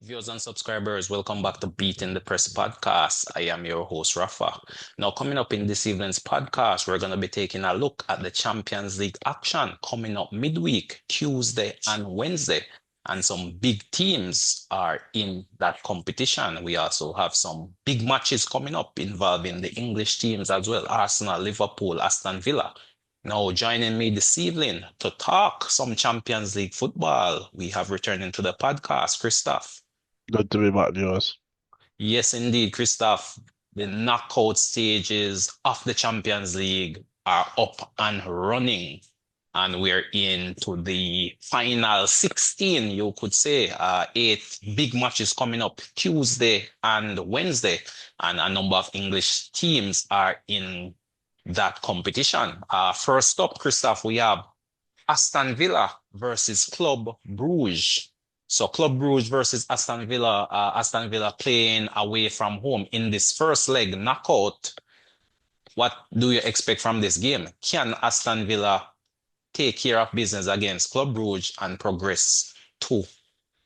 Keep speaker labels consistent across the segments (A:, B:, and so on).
A: Viewers and subscribers, welcome back to Beating the Press podcast. I am your host, Rafa. Now, coming up in this evening's podcast, we're going to be taking a look at the Champions League action coming up midweek, Tuesday and Wednesday. And some big teams are in that competition. We also have some big matches coming up involving the English teams as well: Arsenal, Liverpool, Aston Villa. Now, joining me this evening to talk some Champions League football, we have returning to the podcast, Christoph.
B: Good to be back, viewers.
A: Yes, indeed, Christoph. The knockout stages of the Champions League are up and running, and we're into the final 16, you could say. Eight big matches coming up Tuesday and Wednesday, and a number of English teams are in that competition. First up, Christoph, we have Aston Villa versus Club Brugge. So Club Brugge versus Aston Villa. Aston Villa playing away from home in this first leg knockout. What do you expect from this game? Can Aston Villa take care of business against Club Brugge and progress to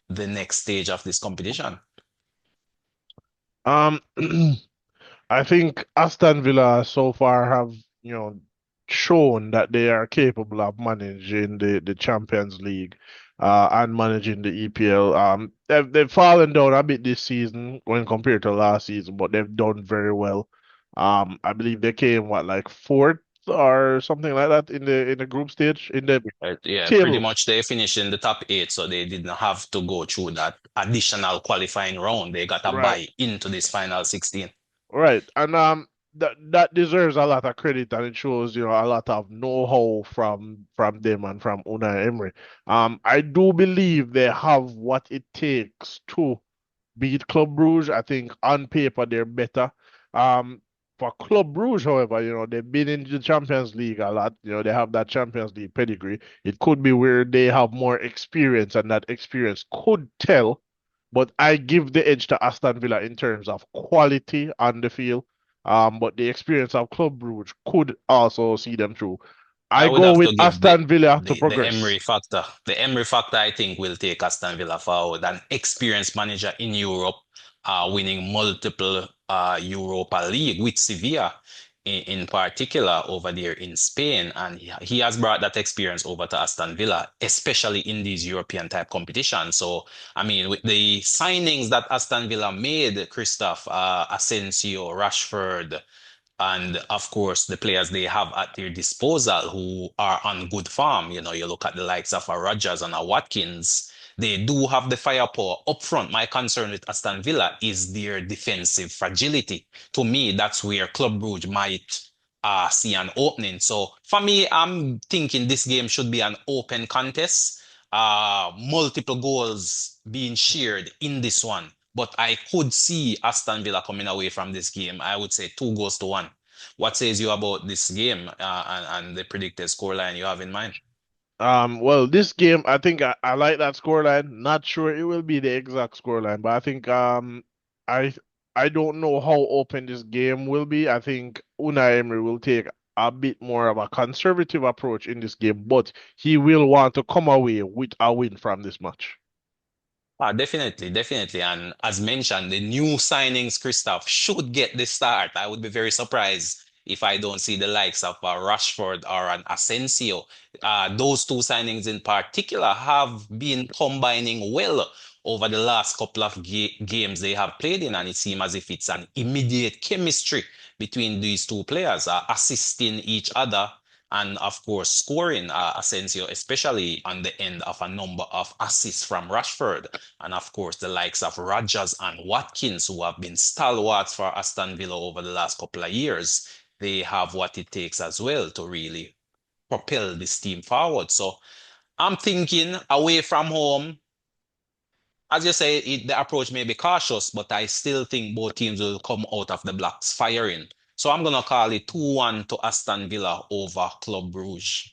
A: the next stage of this competition?
B: Um, I think Aston Villa so far have, you know, shown that they are capable of managing the Champions League, and managing the EPL. They've fallen down a bit this season when compared to last season, but they've done very well. I believe they came what like fourth or something like that in the group stage in the
A: Right. Yeah, pretty
B: table.
A: much they finished in the top eight, so they didn't have to go through that additional qualifying round. They got a
B: Right.
A: bye into this final 16.
B: Right. And that deserves a lot of credit, and it shows, a lot of know-how from them and from Unai Emery. I do believe they have what it takes to beat Club Brugge. I think on paper they're better. Um for Club Brugge, however, they've been in the Champions League a lot. They have that Champions League pedigree. It could be where they have more experience, and that experience could tell, but I give the edge to Aston Villa in terms of quality on the field. But the experience of Club Brugge could also see them through.
A: I
B: I
A: would
B: go
A: have
B: with
A: to give
B: Aston Villa to
A: the
B: progress.
A: Emery factor. The Emery factor, I think, will take Aston Villa forward. An experienced manager in Europe, winning multiple Europa League with Sevilla in particular over there in Spain, and he has brought that experience over to Aston Villa, especially in these European type competitions. So, I mean, with the signings that Aston Villa made, Christoph, Asensio, Rashford, and of course, the players they have at their disposal who are on good form. You look at the likes of a Rodgers and a Watkins. They do have the firepower up front. My concern with Aston Villa is their defensive fragility. To me, that's where Club Brugge might see an opening. So for me, I'm thinking this game should be an open contest. Multiple goals being shared in this one. But I could see Aston Villa coming away from this game. I would say 2-1. What says you about this game and the predicted scoreline you have in mind?
B: Well, this game, I think I like that scoreline. Not sure it will be the exact scoreline, but I think I I don't know how open this game will be. I think Unai Emery will take a bit more of a conservative approach in this game, but he will want to come away with a win from this match.
A: Definitely, definitely. And as mentioned, the new signings, Christoph, should get the start. I would be very surprised if I don't see the likes of Rashford or an Asensio. Those two signings in particular have been combining well over the last couple of games they have played in, and it seems as if it's an immediate chemistry between these two players, assisting each other and of course scoring Asensio, especially on the end of a number of assists from Rashford, and of course the likes of Rodgers and Watkins, who have been stalwarts for Aston Villa over the last couple of years. They have what it takes as well to really propel this team forward. So I'm thinking away from home, as you say, the approach may be cautious, but I still think both teams will come out of the blocks firing. So I'm gonna call it 2-1 to Aston Villa over Club Brugge.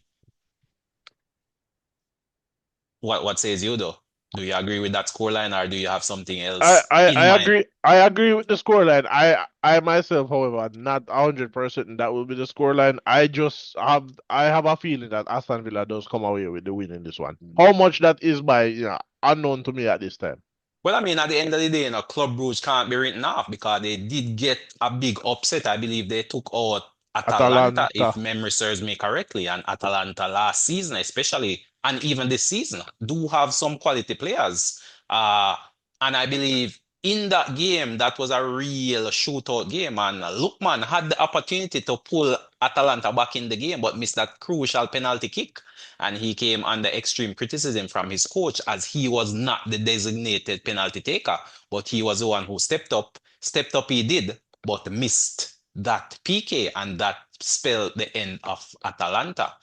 A: What says you though? Do you agree with that scoreline or do you have something
B: I,
A: else
B: I,
A: in
B: I
A: mind?
B: agree. I agree with the scoreline. I myself, however, not 100% that will be the scoreline. I have a feeling that Aston Villa does come away with the win in this one. How much that is by, unknown to me at this time.
A: Well, I mean, at the end of the day, Club Brugge can't be written off because they did get a big upset. I believe they took out Atalanta,
B: Atalanta.
A: if memory serves me correctly, and Atalanta last season, especially, and even this season, do have some quality players. Uh, and I believe in that game, that was a real shootout game, and Lookman had the opportunity to pull Atalanta back in the game, but missed that crucial penalty kick, and he came under extreme criticism from his coach as he was not the designated penalty taker, but he was the one who stepped up. Stepped up he did, but missed that PK, and that spelled the end of Atalanta.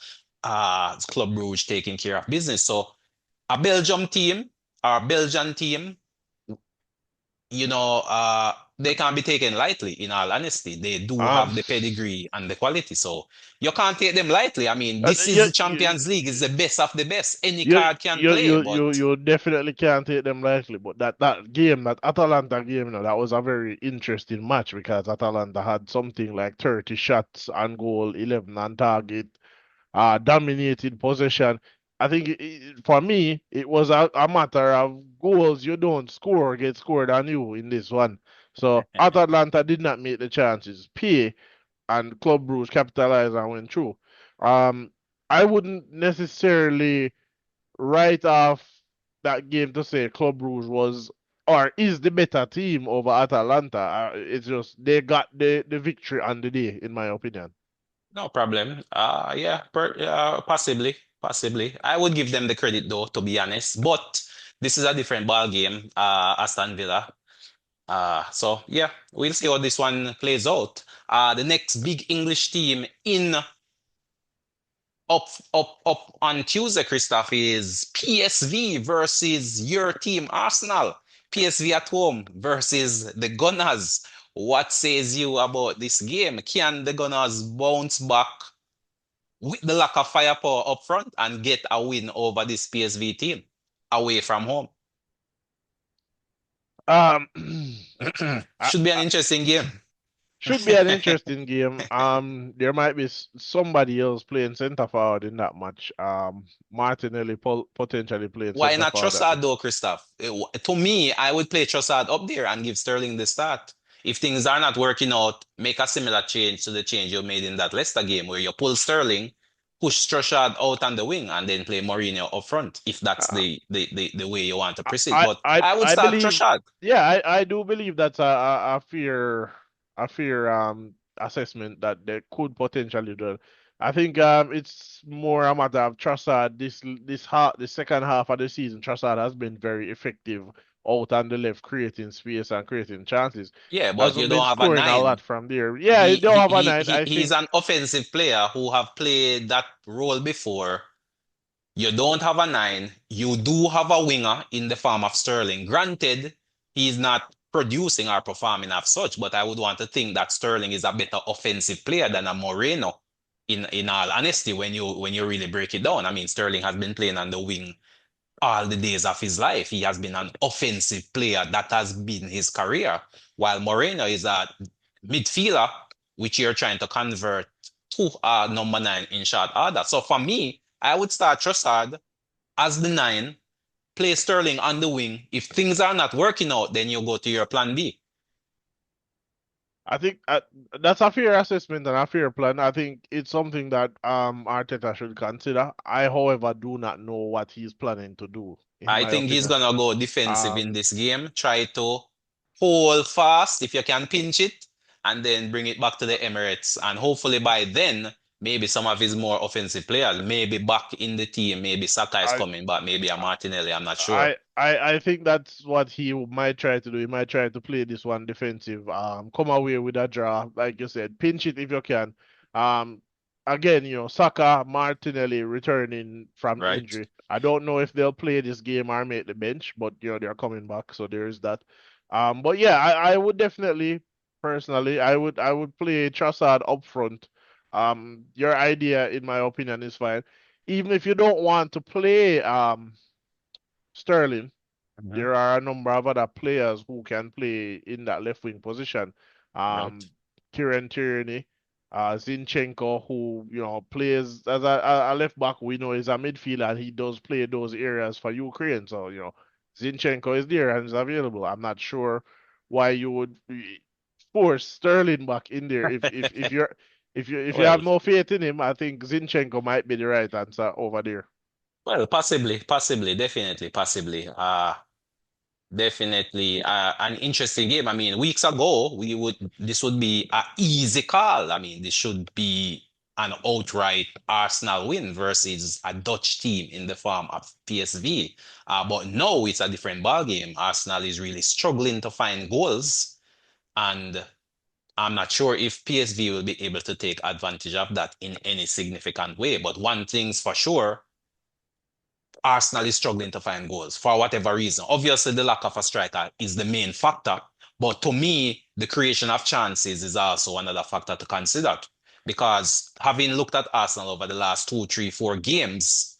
A: Club Brugge taking care of business. So a Belgium team or a Belgian team, they can't be taken lightly, in all honesty. They do
B: Um,
A: have the pedigree and the quality. So you can't take them lightly. I mean, this is
B: you,
A: the Champions League, it's the best of the best. Any
B: you,
A: card can play, but
B: you definitely can't take them lightly. But that game, that Atalanta game, that was a very interesting match because Atalanta had something like 30 shots on goal, 11 on target, dominated possession. I think for me, it was a matter of goals you don't score get scored on you in this one. So Atalanta did not make the chances. P and Club Brugge capitalized and went through. Um, I wouldn't necessarily write off that game to say Club Brugge was or is the better team over Atalanta. It's just they got the victory on the day, in my opinion.
A: no problem. Yeah, possibly, possibly. I would give them the credit though, to be honest. But this is a different ball game, Aston Villa. So yeah, we'll see how this one plays out. The next big English team in up on Tuesday, Christoph, is PSV versus your team, Arsenal. PSV at home versus the Gunners. What says you about this game? Can the Gunners bounce back with the lack of firepower up front and get a win over this PSV team away from home?
B: Um, I,
A: Should be an
B: I,
A: interesting game.
B: should be an interesting game. There might be somebody else playing center forward in that match. Martinelli potentially playing
A: Why
B: center
A: not
B: forward at the.
A: Trossard though, Christoph? To me, I would play Trossard up there and give Sterling the start. If things are not working out, make a similar change to the change you made in that Leicester game where you pull Sterling, push Trossard out on the wing, and then play Mourinho up front, if that's
B: Uh,
A: the way you want to proceed. But I would
B: I
A: start
B: believe,
A: Trossard.
B: yeah, I do believe that's a fair assessment that they could potentially do. I think it's more a matter of Trossard the second half of the season. Trossard has been very effective out on the left, creating space and creating chances.
A: Yeah, but you
B: Hasn't been
A: don't have a
B: scoring a lot
A: nine.
B: from there. Yeah, he don't have a nine. I
A: He's
B: think
A: an offensive player who have played that role before. You don't have a nine. You do have a winger in the form of Sterling. Granted, he's not producing or performing as such, but I would want to think that Sterling is a better offensive player than a Moreno. In all honesty, when you really break it down, I mean Sterling has been playing on the wing all the days of his life. He has been an offensive player. That has been his career. While Moreno is a midfielder, which you're trying to convert to a number nine in short order. So for me, I would start Trossard as the nine, play Sterling on the wing. If things are not working out, then you go to your plan B.
B: I think that's a fair assessment and a fair plan. I think it's something that Arteta should consider. I, however, do not know what he's planning to do, in
A: I
B: my
A: think he's
B: opinion.
A: gonna go defensive in
B: Um,
A: this game. Try to hold fast if you can pinch it, and then bring it back to the Emirates. And hopefully by then, maybe some of his more offensive players may be back in the team. Maybe Saka is
B: I
A: coming back. Maybe a Martinelli. I'm not sure.
B: I think that's what he might try to do. He might try to play this one defensive. Come away with a draw, like you said, pinch it if you can. Um, again, Saka, Martinelli returning from
A: Right?
B: injury. I don't know if they'll play this game or make the bench, but they're coming back, so there is that. But yeah, I would definitely, personally, I would play Trossard up front. Your idea, in my opinion, is fine. Even if you don't want to play Sterling,
A: Mhm.
B: there are a number of other players who can play in that left wing position.
A: Right.
B: Um, Kieran Tierney, Zinchenko, who plays as a left back. We know is a midfielder, and he does play those areas for Ukraine. So Zinchenko is there and is available. I'm not sure why you would force Sterling back in there if you
A: Well,
B: have no faith in him. I think Zinchenko might be the right answer over there.
A: well, possibly, definitely, possibly. Definitely an interesting game. I mean, weeks ago, this would be a easy call. I mean, this should be an outright Arsenal win versus a Dutch team in the form of PSV. But now it's a different ball game. Arsenal is really struggling to find goals, and I'm not sure if PSV will be able to take advantage of that in any significant way. But one thing's for sure, Arsenal is struggling to find goals for whatever reason. Obviously, the lack of a striker is the main factor. But to me, the creation of chances is also another factor to consider. Because having looked at Arsenal over the last two, three, 4 games,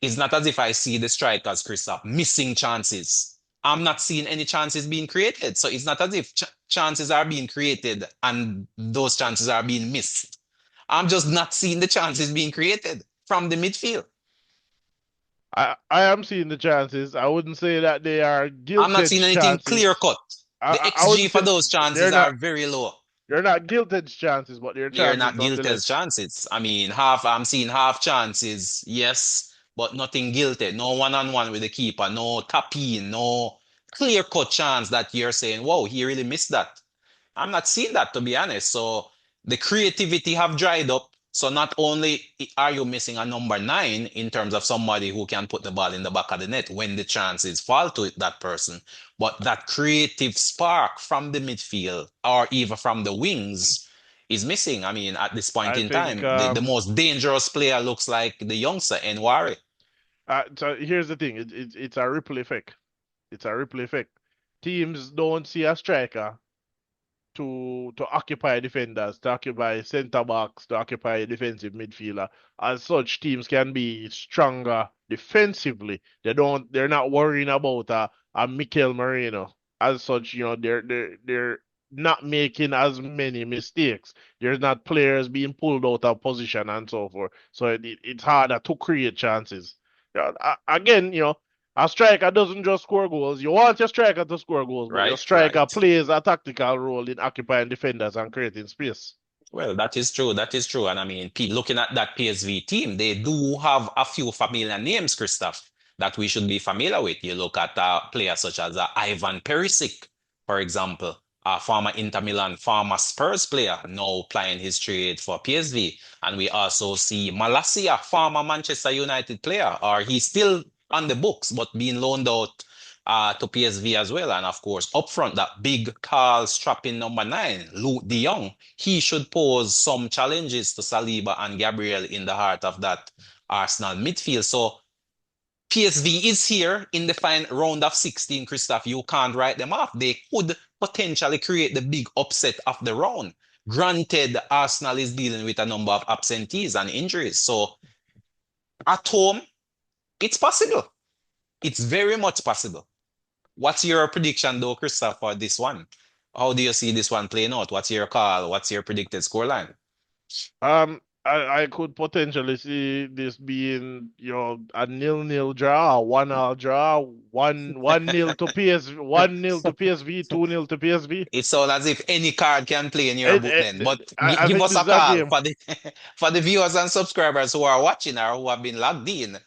A: it's not as if I see the strikers, Christoph, missing chances. I'm not seeing any chances being created. So it's not as if chances are being created and those chances are being missed. I'm just not seeing the chances being created from the midfield.
B: I am seeing the chances. I wouldn't say that they are
A: I'm not
B: guilted
A: seeing anything clear
B: chances.
A: cut. The
B: I
A: XG
B: wouldn't
A: for
B: say
A: those
B: they're
A: chances are
B: not
A: very low.
B: they're not guilted chances, but they're
A: They're
B: chances
A: not guilty as
B: nonetheless.
A: chances. I mean, I'm seeing half chances, yes, but nothing guilty. No one-on-one with the keeper, no tap in, no clear-cut chance that you're saying, whoa, he really missed that. I'm not seeing that to be honest. So the creativity have dried up. So not only are you missing a number nine in terms of somebody who can put the ball in the back of the net when the chances fall to that person, but that creative spark from the midfield or even from the wings is missing. I mean, at this point
B: I
A: in
B: think
A: time, the most dangerous player looks like the youngster Enwari.
B: so here's the thing. It's a ripple effect. It's a ripple effect. Teams don't see a striker to occupy defenders, to occupy centre backs, to occupy a defensive midfielder. As such, teams can be stronger defensively. They're not worrying about a Mikel Merino. As such, they're not making as many mistakes. There's not players being pulled out of position and so forth. So it's harder to create chances. Again, a striker doesn't just score goals. You want your striker to score goals, but your
A: Right,
B: striker
A: right.
B: plays a tactical role in occupying defenders and creating space.
A: Well, that is true. That is true. And I mean, looking at that PSV team, they do have a few familiar names, Christoph, that we should be familiar with. You look at players such as Ivan Perisic, for example, a former Inter Milan, former Spurs player, now playing his trade for PSV. And we also see Malacia, former Manchester United player, or he's still on the books, but being loaned out to PSV as well. And of course, up front, that big, tall, strapping number nine, Luke de Jong, he should pose some challenges to Saliba and Gabriel in the heart of that Arsenal midfield. So PSV is here in the final round of 16, Christoph. You can't write them off. They could potentially create the big upset of the round. Granted, Arsenal is dealing with a number of absentees and injuries. So at home, it's possible. It's very much possible. What's your prediction though, Christoph, for this one? How do you see this one playing out? What's your call? What's your predicted scoreline?
B: I could potentially see this being, a nil-nil draw, 1-1 draw, 1-0 to PSV, 1-0 to PSV, 2-0 to PSV.
A: It sounds as if any card can play in your
B: It,
A: book
B: it,
A: then. But
B: I
A: give
B: think
A: us
B: this
A: a
B: is a
A: call
B: game.
A: for the for the viewers and subscribers who are watching or who have been logged in.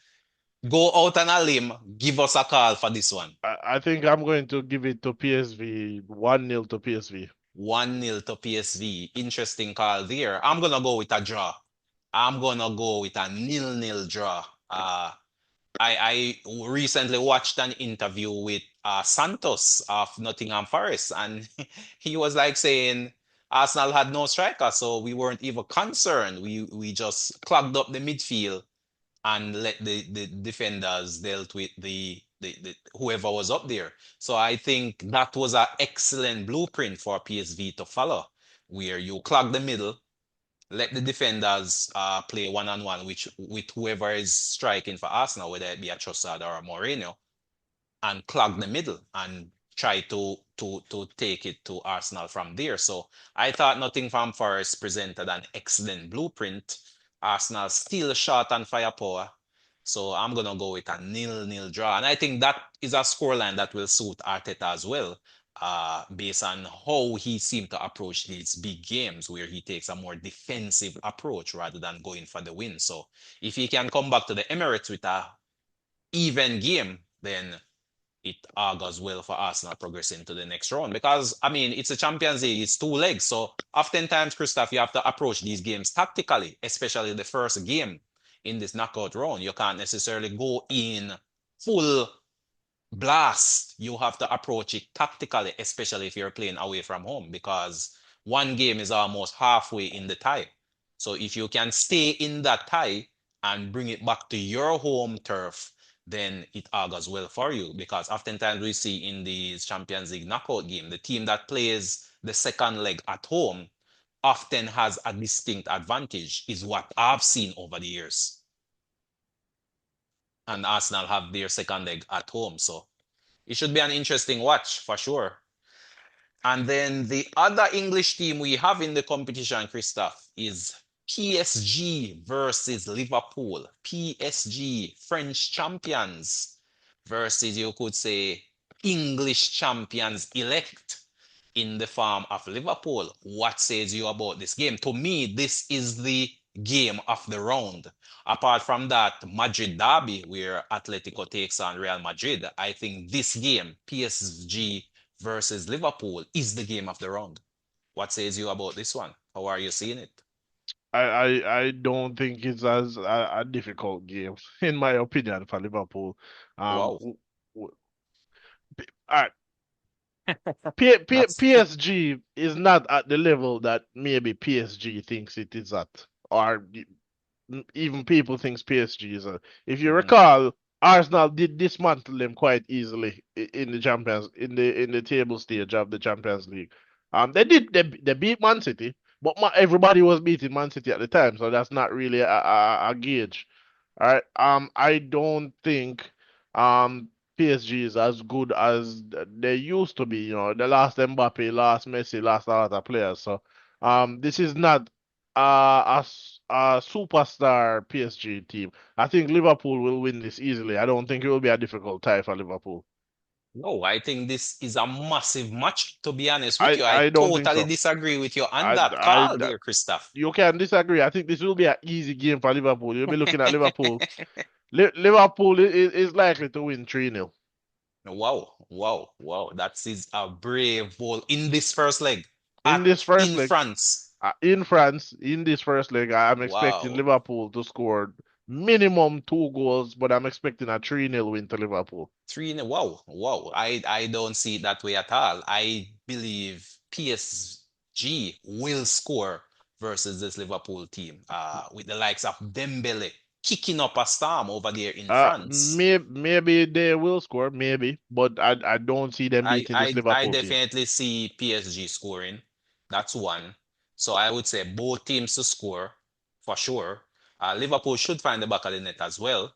A: Go out on a limb, give us a call for this one.
B: I think I'm going to give it to PSV, 1-0 to PSV.
A: 1-0 to PSV. Interesting call there. I'm gonna go with a draw. I'm gonna go with a nil-nil draw. I recently watched an interview with Santos of Nottingham Forest, and he was like saying Arsenal had no striker, so we weren't even concerned. We just clogged up the midfield and let the defenders dealt with the whoever was up there. So I think that was an excellent blueprint for PSV to follow, where you clog the middle, let the defenders play one-on-one which with whoever is striking for Arsenal, whether it be a Trossard or a Moreno, and clog the middle and try to take it to Arsenal from there. So I thought Nottingham Forest presented an excellent blueprint. Arsenal still short on firepower. So I'm gonna go with a nil-nil draw. And I think that is a scoreline that will suit Arteta as well, based on how he seemed to approach these big games where he takes a more defensive approach rather than going for the win. So if he can come back to the Emirates with a even game, then it augurs well for Arsenal progressing to the next round. Because I mean, it's a Champions League, it's two legs. So oftentimes, Christoph, you have to approach these games tactically, especially the first game in this knockout round. You can't necessarily go in full blast. You have to approach it tactically, especially if you're playing away from home, because one game is almost halfway in the tie. So if you can stay in that tie and bring it back to your home turf, then it augurs well for you. Because oftentimes we see in these Champions League knockout game, the team that plays the second leg at home often has a distinct advantage, is what I've seen over the years. And Arsenal have their second leg at home. So it should be an interesting watch for sure. And then the other English team we have in the competition, Christoph, is PSG versus Liverpool. PSG, French champions, versus, you could say, English champions elect in the form of Liverpool. What says you about this game? To me, this is the game of the round. Apart from that Madrid derby where Atletico takes on Real Madrid, I think this game, PSG versus Liverpool, is the game of the round. What says you about this one? How are you seeing it?
B: I don't think it's as a difficult game, in my opinion, for Liverpool. Um,
A: Wow.
B: w- w- all right,
A: That's
B: PSG is not at the level that maybe PSG thinks it is at, or even people thinks PSG is. If you
A: Mhm.
B: recall, Arsenal did dismantle them quite easily in the Champions in the table stage of the Champions League. They beat Man City, but everybody was beating Man City at the time, so that's not really a gauge. All right. I don't think PSG is as good as they used to be. You know, they lost Mbappe, lost Messi, lost a lot of players. So this is not a superstar PSG team. I think Liverpool will win this easily. I don't think it will be a difficult tie for Liverpool.
A: no, I think this is a massive match, to be honest with
B: I
A: you. I
B: I don't think
A: totally
B: so.
A: disagree with you on
B: I
A: that
B: I
A: call there, Christoph.
B: you can disagree. I think this will be an easy game for Liverpool. You'll be looking at Liverpool. Liverpool is likely to win 3-0
A: Wow, wow, wow. That is a brave ball in this first leg
B: in this first
A: in
B: leg.
A: France.
B: In France, in this first leg, I'm expecting
A: Wow.
B: Liverpool to score minimum 2 goals, but I'm expecting a 3-0 win to Liverpool.
A: Three in a wow, wow. I don't see it that way at all. I believe PSG will score versus this Liverpool team. With the likes of Dembele kicking up a storm over there in France.
B: Maybe they will score, maybe, but I don't see them
A: I
B: beating this
A: I I
B: Liverpool team.
A: definitely see PSG scoring. That's one. So I would say both teams to score for sure. Liverpool should find the back of the net as well.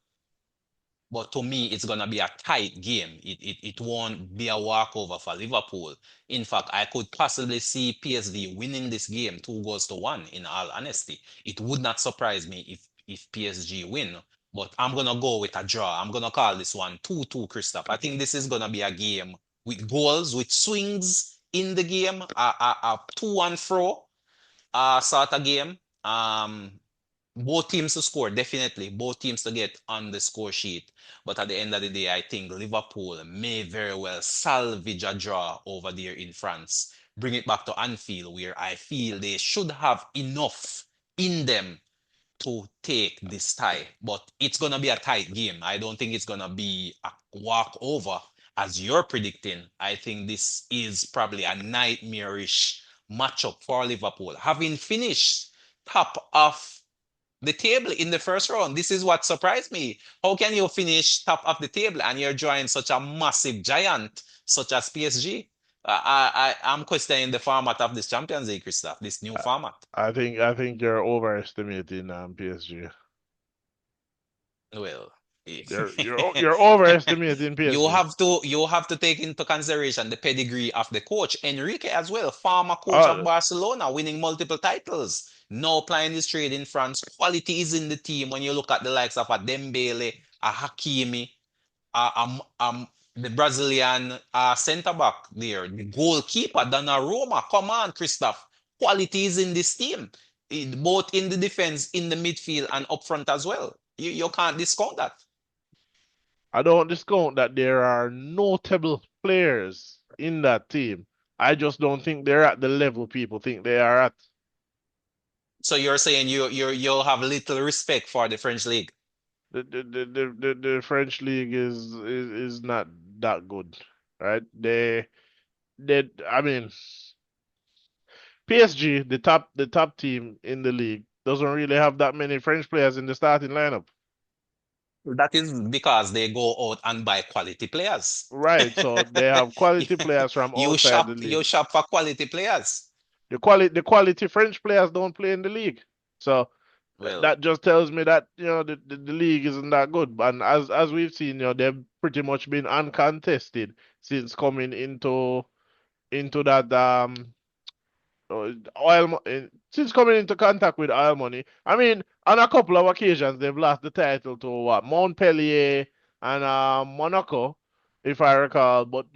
A: But to me, it's gonna be a tight game. It won't be a walkover for Liverpool. In fact, I could possibly see PSV winning this game 2 goals to 1, in all honesty. It would not surprise me if PSG win. But I'm gonna go with a draw. I'm gonna call this one 2-2, Christoph. I think this is gonna be a game with goals, with swings in the game, a to and fro sort of game. Both teams to score, definitely. Both teams to get on the score sheet. But at the end of the day, I think Liverpool may very well salvage a draw over there in France. Bring it back to Anfield, where I feel they should have enough in them to take this tie. But it's going to be a tight game. I don't think it's going to be a walkover as you're predicting. I think this is probably a nightmarish matchup for Liverpool. Having finished top of the table in the first round. This is what surprised me. How can you finish top of the table and you're drawing such a massive giant such as PSG? I'm questioning the format of this Champions League, Christoph, this new
B: I,
A: format.
B: I think you're overestimating PSG.
A: Well,
B: You're overestimating
A: You
B: PSG.
A: have to you have to take into consideration the pedigree of the coach, Enrique as well, former coach of
B: Uh,
A: Barcelona, winning multiple titles. Now playing his trade in France. Quality is in the team when you look at the likes of a Dembele, a Hakimi, the Brazilian centre back there, the goalkeeper, Donnarumma. Come on, Christoph. Quality is in this team, both in the defense, in the midfield, and up front as well. You can't discount that.
B: I don't discount that there are notable players in that team. I just don't think they're at the level people think they are at.
A: So you're saying you'll have little respect for the French league.
B: The French league is not that good, right? I mean, PSG, the top team in the league, doesn't really have that many French players in the starting lineup.
A: That is because they go out and buy quality players.
B: Right, so they have quality players from outside the
A: You
B: league.
A: shop for quality players.
B: The quality French players don't play in the league. So
A: Well,
B: that just tells me that the league isn't that good. And as we've seen, they've pretty much been uncontested since coming into that since coming into contact with oil money. I mean, on a couple of occasions they've lost the title to what, Montpellier and Monaco, if I recall. But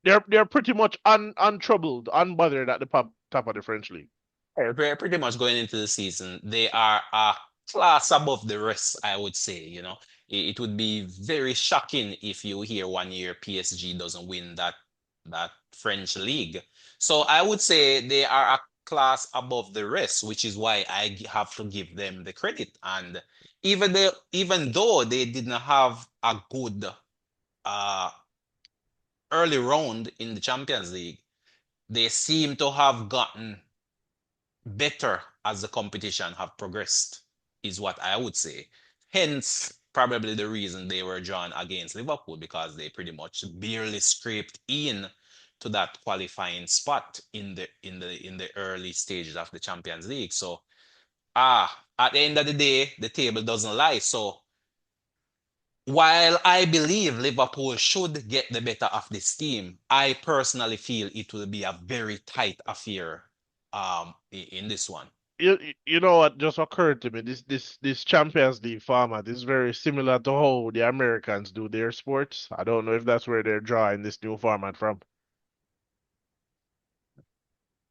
B: they're pretty much untroubled, unbothered at the top of the French league.
A: we're pretty much going into the season. They are a class above the rest, I would say. It would be very shocking if you hear one year PSG doesn't win that French league. So I would say they are a class above the rest, which is why have to give them the credit. And even though they didn't have a good uh, early round in the Champions League, they seem to have gotten better as the competition have progressed, is what I would say. Hence, probably the reason they were drawn against Liverpool because they pretty much barely scraped in to that qualifying spot in the early stages of the Champions League. So, at the end of the day, the table doesn't lie. So, while I believe Liverpool should get the better of this team, I personally feel it will be a very tight affair in this one.
B: You know what just occurred to me? This Champions League format is very similar to how the Americans do their sports. I don't know if that's where they're drawing this new format from.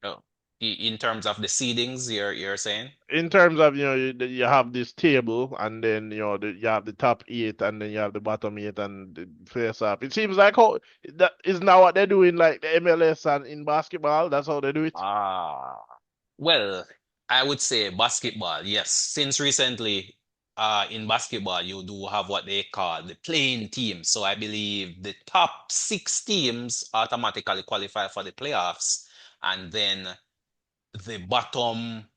A: Oh, in terms of the seedings, you're saying?
B: In terms of, you have this table, and then you have the top eight, and then you have the bottom eight, and the face off. It seems like how that is now what they're doing, like the MLS and in basketball. That's how they do it.
A: Ah, well, I would say basketball, yes. Since recently, in basketball, you do have what they call the playing team. So I believe the top six teams automatically qualify for the playoffs, and then the bottom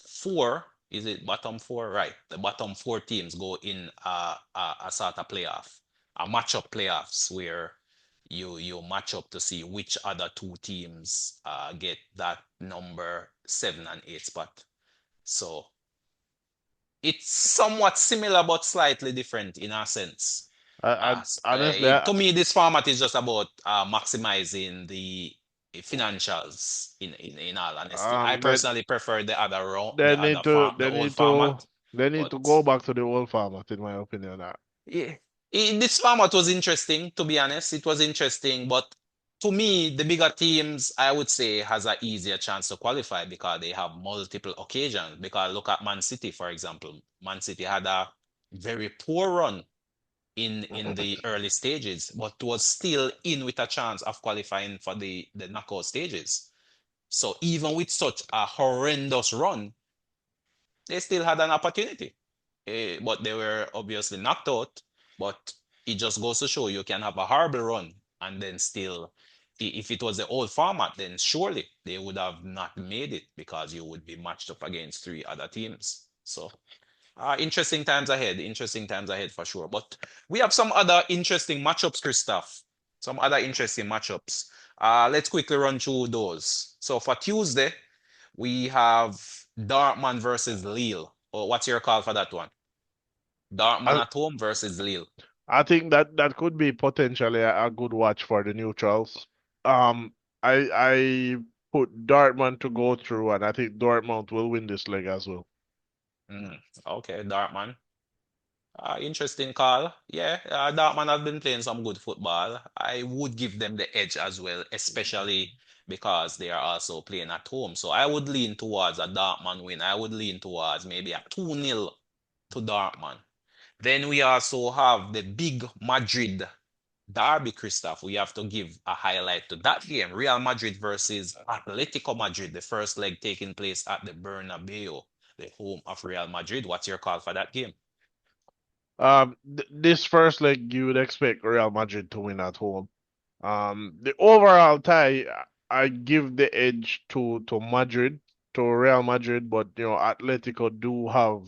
A: four, is it bottom four? Right. The bottom four teams go in a sort of playoff, a matchup playoffs where you match up to see which other two teams get that number 7 and 8 spot. So it's somewhat similar but slightly different in a sense.
B: Honestly,
A: To me, this format is just about maximizing the financials. In all honesty, I
B: um, they
A: personally prefer the other round,
B: they need to
A: the
B: they
A: old
B: need to
A: format.
B: they need
A: But
B: to go back to the old format, in my opinion.
A: yeah, this format was interesting. To be honest, it was interesting. But to me, the bigger teams, I would say, has an easier chance to qualify because they have multiple occasions. Because look at Man City, for example. Man City had a very poor run in the early stages, but was still in with a chance of qualifying for the knockout stages. So even with such a horrendous run, they still had an opportunity. But they were obviously knocked out. But it just goes to show you can have a horrible run and then still, if it was the old format, then surely they would have not made it because you would be matched up against three other teams. So interesting times ahead. Interesting times ahead for sure. But we have some other interesting matchups, Christoph. Some other interesting matchups. Let's quickly run through those. So for Tuesday, we have Dortmund versus Lille. Oh, what's your call for that one? Dortmund
B: I
A: at home versus Lille.
B: I think that that could be potentially a good watch for the neutrals. Um, I put Dortmund to go through, and I think Dortmund will win this leg as well.
A: Mm, okay, Dortmund. Interesting call. Yeah, Dortmund have been playing some good football. I would give them the edge as well, especially because they are also playing at home. So I would lean towards a Dortmund win. I would lean towards maybe a 2-0 to Dortmund. Then we also have the big Madrid derby, Christoph. We have to give a highlight to that game. Real Madrid versus Atletico Madrid, the first leg taking place at the Bernabeu, the home of Real Madrid. What's your call for that game?
B: Th this first leg, you would expect Real Madrid to win at home. The overall tie, I give the edge to Madrid, to Real Madrid, but you know, Atletico do have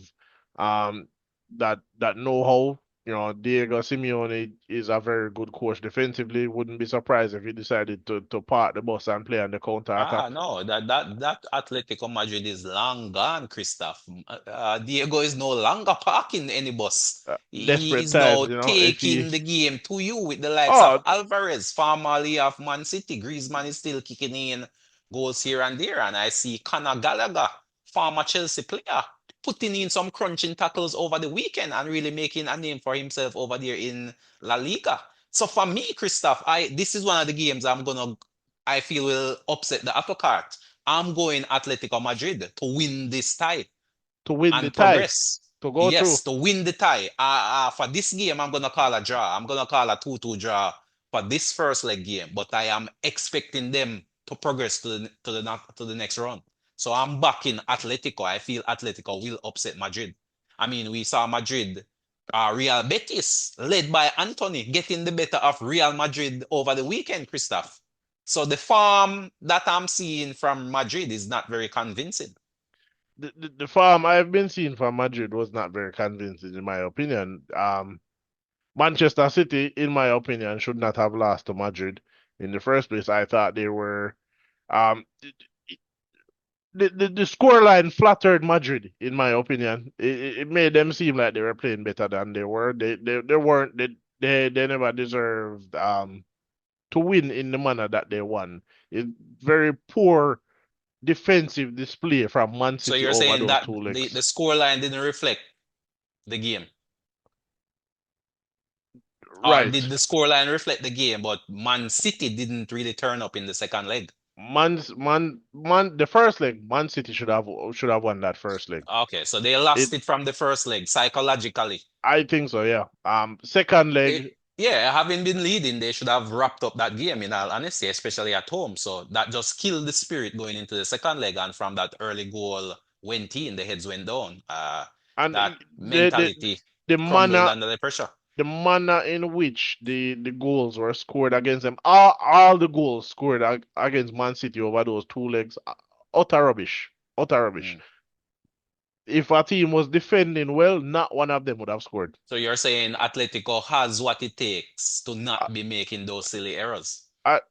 B: that know-how. You know, Diego Simeone is a very good coach defensively. Wouldn't be surprised if he decided to park the bus and play on the counter attack.
A: No, that Atletico Madrid is long gone, Christoph. Diego is no longer parking any bus. He
B: Desperate
A: is now
B: times, you know, if he
A: taking the game to you with the likes of
B: oh
A: Alvarez, formerly of Man City. Griezmann is still kicking in goals here and there, and I see Conor Gallagher, former Chelsea player, putting in some crunching tackles over the weekend and really making a name for himself over there in La Liga. So for me, Christoph, I this is one of the games I feel will upset the apple cart. I'm going Atletico Madrid to win this tie
B: to win the
A: and
B: tie,
A: progress.
B: to go through.
A: Yes, to win the tie. For this game, I'm gonna call a draw. I'm gonna call a 2-2 draw for this first leg game. But I am expecting them to progress to the next round. So I'm backing Atletico. I feel Atletico will upset Madrid. I mean, we saw Madrid, Real Betis, led by Anthony, getting the better of Real Madrid over the weekend, Christoph. So the form that I'm seeing from Madrid is not very convincing.
B: The form I've been seeing from Madrid was not very convincing, in my opinion. Manchester City, in my opinion, should not have lost to Madrid in the first place. I thought they were um the scoreline flattered Madrid, in my opinion. It made them seem like they were playing better than they were. They weren't. They never deserved to win in the manner that they won. It's very poor defensive display from Man
A: So
B: City
A: you're
B: over
A: saying
B: those
A: that
B: two
A: the
B: legs.
A: scoreline didn't reflect the game, or
B: Right.
A: did the scoreline reflect the game, but Man City didn't really turn up in the second leg?
B: The first leg, Man City should have won that first leg.
A: Okay, so they
B: It,
A: lost it from the first leg psychologically.
B: I think so, yeah. Second
A: They,
B: leg,
A: yeah, having been leading, they should have wrapped up that game in all honesty, especially at home. So that just killed the spirit going into the second leg, and from that early goal went in, the heads went down.
B: and
A: That
B: the
A: mentality
B: the
A: crumbled
B: manner
A: under the pressure.
B: the manner in which the goals were scored against them, all the goals scored against Man City over those two legs, utter rubbish, utter rubbish.
A: Mm.
B: If a team was defending well, not one of them would have scored.
A: So you're saying Atletico has what it takes to not be making those silly errors.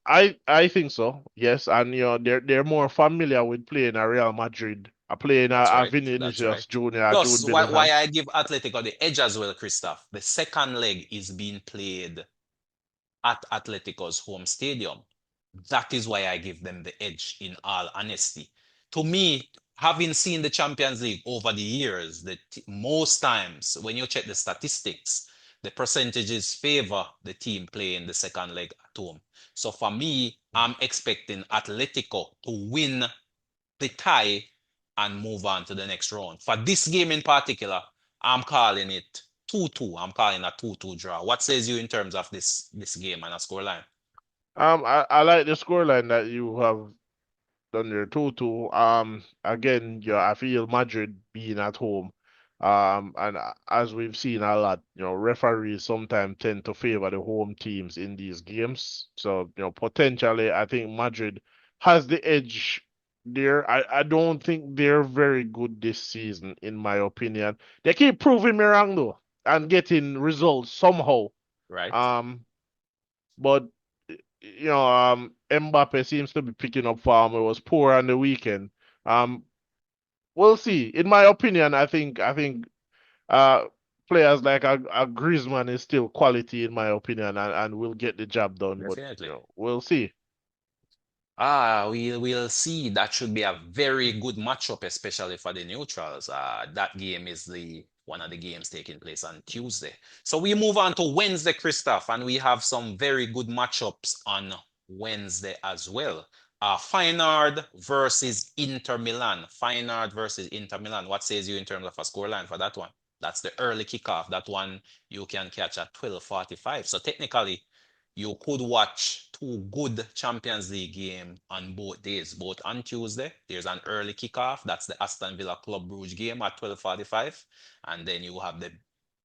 B: I think so. Yes, and you know they're more familiar with playing a Real Madrid, playing
A: That's
B: a
A: right. That's right.
B: Vinicius Junior, a
A: Plus,
B: Jude
A: why
B: Bellingham,
A: I give Atletico the edge as well, Christoph. The second leg is being played at Atletico's home stadium. That is why I give them the edge, in all honesty. To me, having seen the Champions League over the years, most times when you check the statistics, the percentages favor the team playing the second leg at home. So for me, I'm expecting Atletico to win the tie and move on to the next round. For this game in particular, I'm calling it 2-2. I'm calling a 2-2 draw. What says you in terms of this game and a scoreline?
B: I like the scoreline that you have done there 2-2. Again, yeah, I feel Madrid being at home. And as we've seen a lot, you know, referees sometimes tend to favor the home teams in these games. So, you know, potentially, I think Madrid has the edge there. I don't think they're very good this season, in my opinion. They keep proving me wrong though, and getting results somehow.
A: Right?
B: Um, but you know, Mbappe seems to be picking up form. It was poor on the weekend. Um, we'll see. In my opinion, I think uh players like a Griezmann is still quality in my opinion, and will get the job done. But
A: Definitely.
B: we'll see.
A: We'll see. That should be a very good matchup, especially for the neutrals. That game is the one of the games taking place on Tuesday. So we move on to Wednesday, Christoph, and we have some very good matchups on Wednesday as well. Feyenoord versus Inter Milan. Feyenoord versus Inter Milan. What says you in terms of a scoreline for that one? That's the early kickoff. That one you can catch at 12:45. So technically, you could watch two good Champions League games on both days, both on Tuesday. There's an early kickoff. That's the Aston Villa Club Brugge game at 12:45. And then you have the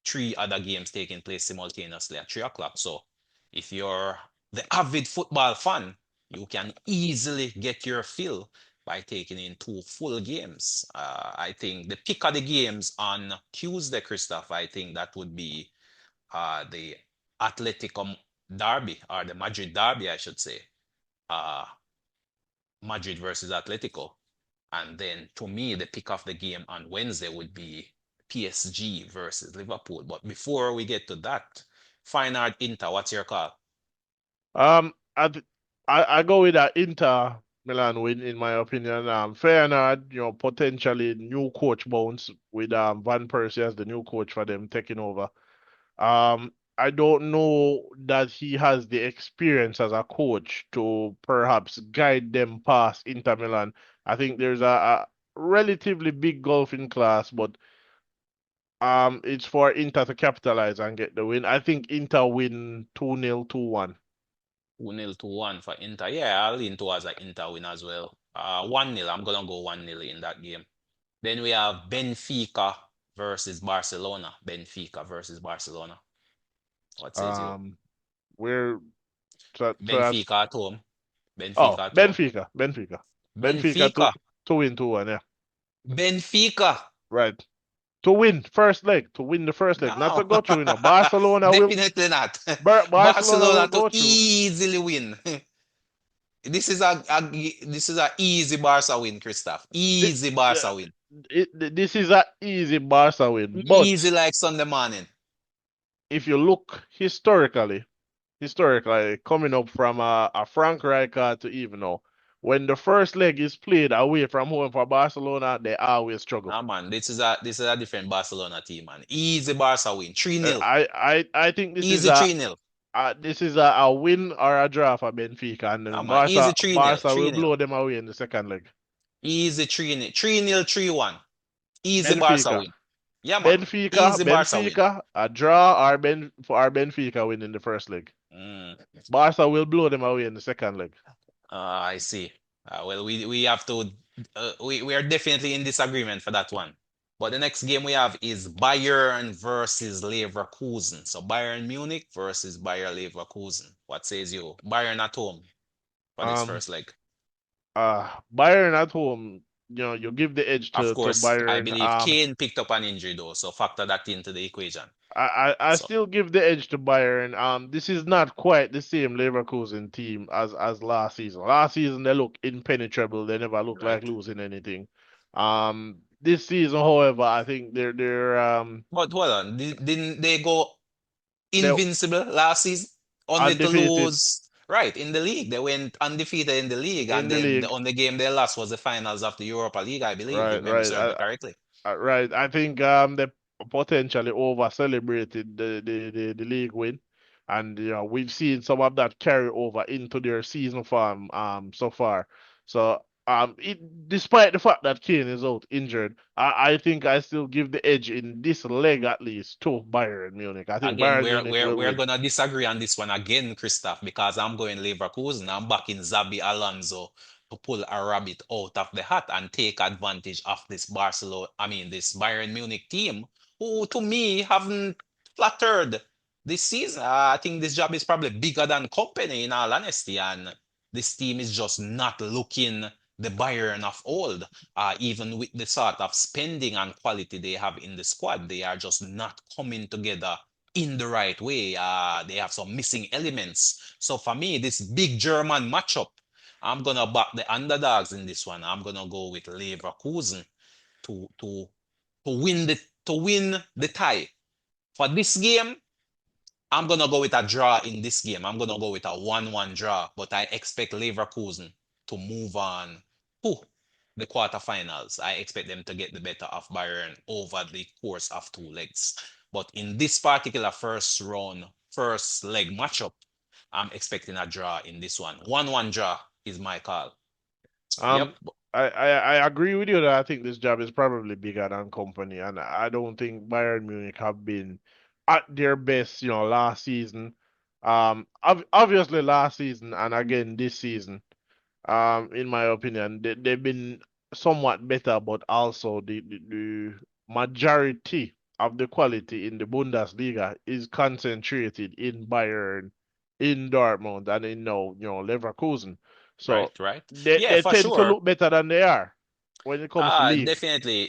A: three other games taking place simultaneously at 3 o'clock. So if you're the avid football fan, you can easily get your fill by taking in two full games. I think the pick of the games on Tuesday, Christoph, I think that would be the Atletico Derby, or the Madrid Derby, I should say. Uh, Madrid versus Atletico. And then to me, the pick of the game on Wednesday would be PSG versus Liverpool. But before we get to that, Feyenoord Inter, what's your call?
B: Um, I th- I go with that Inter Milan win in my opinion. Feyenoord, potentially new coach bounce with Van Persie as the new coach for them taking over. I don't know that he has the experience as a coach to perhaps guide them past Inter Milan. I think there's a relatively big gulf in class, but it's for Inter to capitalize and get the win. I think Inter win 2-0, 2-1.
A: 2-0 to 1 for Inter. Yeah, I'll lean towards an Inter win as well. 1-0. I'm gonna go 1-0 in that game. Then we have Benfica versus Barcelona. Benfica versus Barcelona. What says you?
B: Um, we're so that's
A: Benfica at home.
B: oh
A: Benfica at home.
B: Benfica
A: Benfica.
B: to win 2-1, yeah.
A: Benfica.
B: Right. To win the first leg, not to
A: No,
B: go through, Barcelona will
A: definitely not.
B: Barcelona will
A: Barcelona to
B: go through.
A: easily win. This is a easy Barca win, Christoph.
B: Thi-
A: Easy
B: uh,
A: Barca win.
B: this is a easy Barca win,
A: Easy
B: but
A: like Sunday morning.
B: if you look historically, coming up from a Frank Rijkaard to even now, when the first leg is played away from home for Barcelona, they always struggle.
A: Nah, man, this is a different Barcelona team, man. Easy Barca win. 3-0.
B: I think this is
A: Easy
B: a
A: 3-0.
B: this is a win or a draw for Benfica, and
A: Nah,
B: then
A: man. Easy 3-0.
B: Barca will
A: 3-0.
B: blow them away in the second leg.
A: Easy 3-0. 3-0, 3-1. Easy Barca
B: Benfica,
A: win. Yeah, man. Easy Barca win.
B: a draw or Benfica win in the first leg.
A: Mm.
B: Barca will blow them away in the second leg.
A: I see. Well, we have to we are definitely in disagreement for that one. But the next game we have is Bayern versus Leverkusen. So Bayern Munich versus Bayer Leverkusen. What says you? Bayern at home for this
B: Um,
A: first leg.
B: Bayern at home, you give the edge
A: Of
B: to
A: course, I
B: Bayern.
A: believe Kane picked up an injury though, so factor that into the equation.
B: I
A: So
B: still give the edge to Bayern. This is not quite the same Leverkusen team as last season. Last season they look impenetrable. They never look like
A: right.
B: losing anything. This season, however, I think
A: But hold on, didn't they go
B: they're
A: invincible last season, only to
B: undefeated
A: lose. Right, in the league. They went undefeated in the league,
B: in
A: and
B: the
A: then the
B: league.
A: only game they lost was the finals of the Europa League, I believe, if
B: Right,
A: memory
B: right.
A: serves me correctly.
B: Right. I think they potentially over celebrated the league win. And we've seen some of that carry over into their season form so far. So despite the fact that Kane is out injured, I think I still give the edge in this leg at least to Bayern Munich. I think
A: Again,
B: Bayern
A: we're
B: Munich
A: we're
B: will
A: we're
B: win.
A: gonna disagree on this one again, Christoph, because I'm going Leverkusen. I'm backing Xabi Alonso to pull a rabbit out of the hat and take advantage of this this Bayern Munich team, who to me haven't flattered this season. I think this job is probably bigger than company, in all honesty, and this team is just not looking the Bayern of old. Even with the sort of spending and quality they have in the squad, they are just not coming together in the right way. They have some missing elements. So for me, this big German matchup, I'm gonna back the underdogs in this one. I'm gonna go with Leverkusen to to to win the tie. For this game, I'm gonna go with a draw in this game. I'm gonna go with a 1-1 draw, but I expect Leverkusen to move on to the quarterfinals. I expect them to get the better of Bayern over the course of two legs. But in this particular first round, first leg matchup, I'm expecting a draw in this one. 1-1 draw is my call. Yep.
B: Um, I agree with you that I think this job is probably bigger than company, and I don't think Bayern Munich have been at their best, last season. Obviously last season and again this season. In my opinion, they've been somewhat better, but also the majority of the quality in the Bundesliga is concentrated in Bayern, in Dortmund, and in now, Leverkusen.
A: Right,
B: So
A: right.
B: they
A: Yeah,
B: they
A: for
B: tend to
A: sure.
B: look better than they are when it comes to league.
A: Definitely.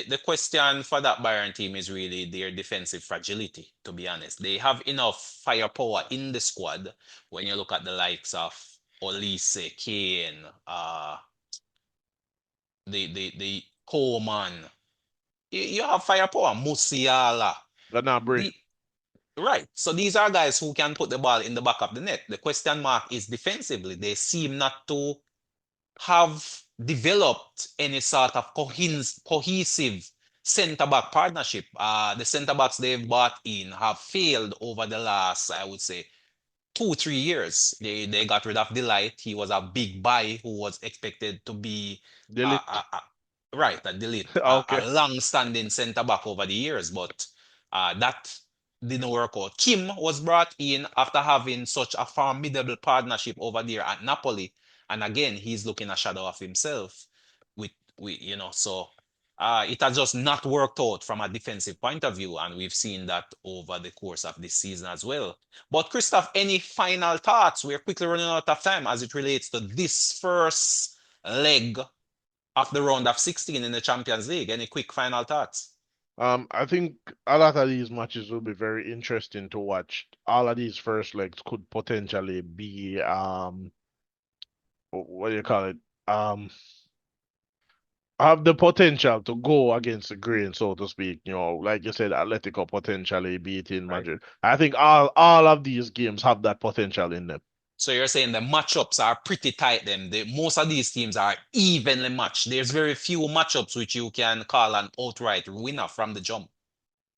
A: The question for that Bayern team is really their defensive fragility, to be honest. They have enough firepower in the squad when you look at the likes of Olise, Kane, the Coleman. You have firepower, Musiala.
B: Gnabry.
A: The, right. So these are guys who can put the ball in the back of the net. The question mark is defensively. They seem not to have developed any sort of cohesive centre back partnership. The centre backs they've brought in have failed over the last, I would say, 2, 3 years. They got rid of Delight. He was a big buy who was expected to be uh, uh,
B: Delete.
A: uh, right a delete
B: Okay.
A: a long-standing centre back over the years, but that didn't work out. Kim was brought in after having such a formidable partnership over there at Napoli, and again he's looking a shadow of himself with so. It has just not worked out from a defensive point of view, and we've seen that over the course of this season as well. But Christoph, any final thoughts? We're quickly running out of time as it relates to this first leg of the round of 16 in the Champions League. Any quick final thoughts?
B: I think a lot of these matches will be very interesting to watch. All of these first legs could potentially be what do you call it? Um, have the potential to go against the grain, so to speak. Like you said, Atletico potentially beating
A: Right.
B: Madrid. I think all of these games have that potential in them.
A: So you're saying the matchups are pretty tight then. Most of these teams are evenly matched. There's very few matchups which you can call an outright winner from the jump.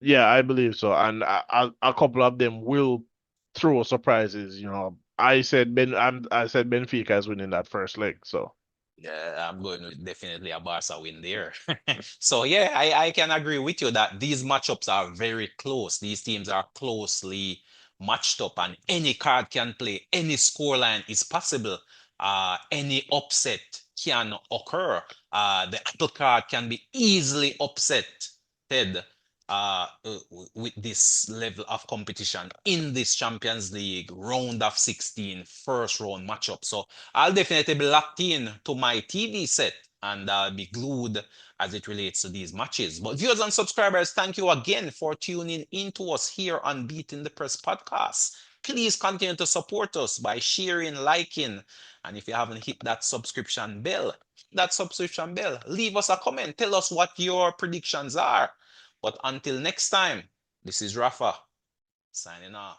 B: Yeah, I believe so, and a couple of them will throw surprises. I said Benfica is winning that first leg, so.
A: Yeah, I'm going with definitely a Barca win there. So yeah, I can agree with you that these matchups are very close. These teams are closely matched up, and any card can play. Any scoreline is possible. Any upset can occur. The apple card can be easily upsetted with this level of competition in this Champions League round of 16 first round matchup. So I'll definitely be locked in to my TV set and I'll be glued as it relates to these matches. But viewers and subscribers, thank you again for tuning in to us here on Beating the Press podcast. Please continue to support us by sharing, liking, and if you haven't hit that subscription bell, leave us a comment. Tell us what your predictions are. But until next time, this is Rafa signing off.